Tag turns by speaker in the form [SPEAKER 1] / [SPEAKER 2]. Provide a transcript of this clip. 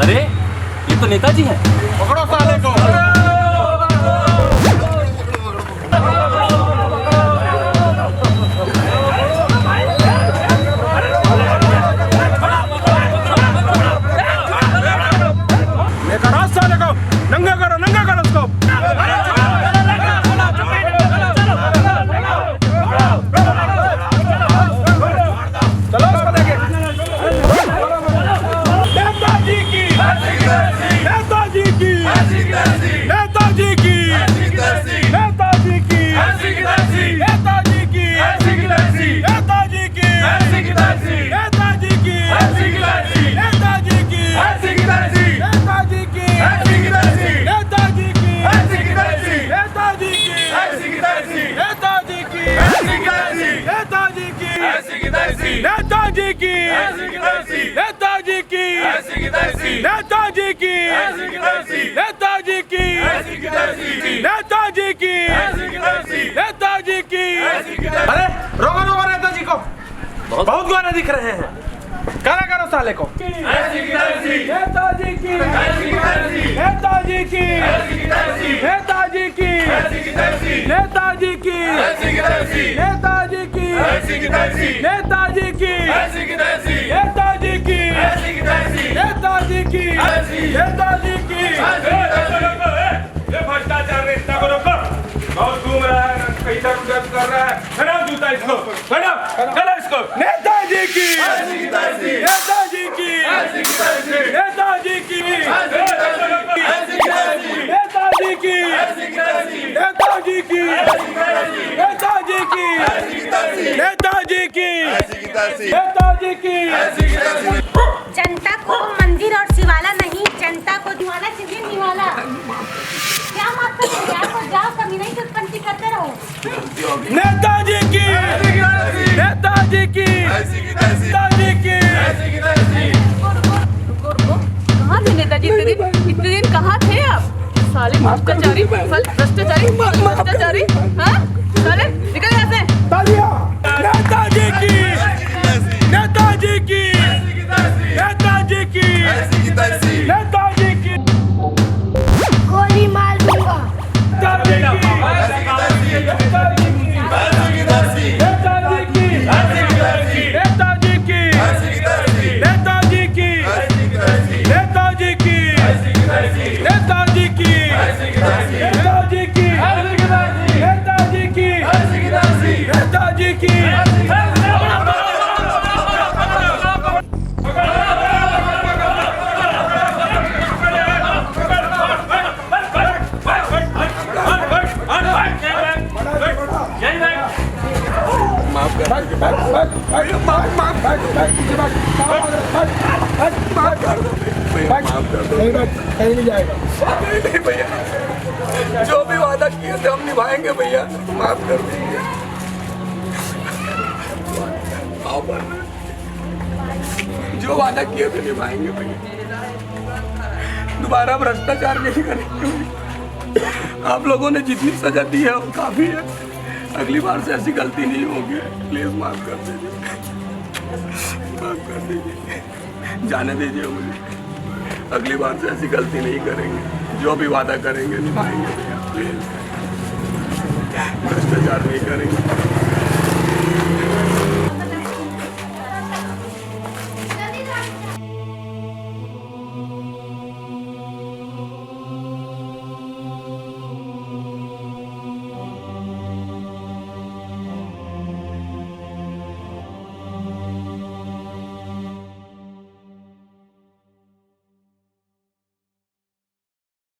[SPEAKER 1] अरे ये तो नेताजी हैं।
[SPEAKER 2] पकड़ो साले को। लेकर आओ साले को, नंगा करो उसको। चलो उसको लेके। नेताजी की नेताजी की नेताजी की नेताजी की नेताजी की नेताजी की नेताजी की नेताजी की नेताजी की नेताजी की नेताजी की नेताजी की नेताजी की नेताजी की नेताजी की नेताजी की नेताजी की नेताजी की नेताजी की। अरे रोको नेताजी को, बहुत गाने दिख रहे हैं। करा करो साले को। नेताजी की नेताजी की नेताजी की नेताजी की नेताजी की नेताजी की नेताजी की नेताजी की नेताजी की। ये भ्रष्टाचार नेता को रोको, बहुत घूम रहा है, इधर उधर कर रहा है। खराब जूता इसको, खराब करो इसको। नेताजी की नेताजी की नेताजी की नेताजी की नेताजी की नेताजी की नेताजी की।
[SPEAKER 3] जनता को मंदिर और शिवाला नहीं, जनता को दिवाला चाहिए। निवाला क्या मतलब है यार? तो जाओ कभी नहीं तो पंथी करते रहो।
[SPEAKER 2] नेताजी की नेताजी की नेताजी की।
[SPEAKER 4] रुको, कहाँ थे नेताजी इतने दिन कहाँ थे आप? साले भ्रष्टाचारी, भ्रष्टाचारी, हाँ? साले निकल यहाँ से।
[SPEAKER 2] नेताजी की नेताजी की नेताजी की नेताजी की।
[SPEAKER 3] गोली मार दूंगा।
[SPEAKER 2] नेताजी की नेताजी की नेताजी की नेताजी की नेताजी की नेताजी की नेताजी की नेताजी की।
[SPEAKER 5] नहीं जाएगा भैया, जो भी वादा किए थे हम निभाएंगे भैया, माफ कर दीजिए। जो वादा किए थे निभाएंगे भैया, दोबारा भ्रष्टाचार नहीं करेंगे। आप लोगों ने जितनी सजा दी है वो काफी है, अगली बार से ऐसी गलती नहीं होगी। प्लीज माफ कर दीजिए, माफ कर दीजिए, जाने दीजिए मुझे। अगली बार से ऐसी गलती नहीं करेंगे, जो भी वादा करेंगे निभाएंगे भैया। प्लीज भ्रष्टाचार नहीं करेंगे।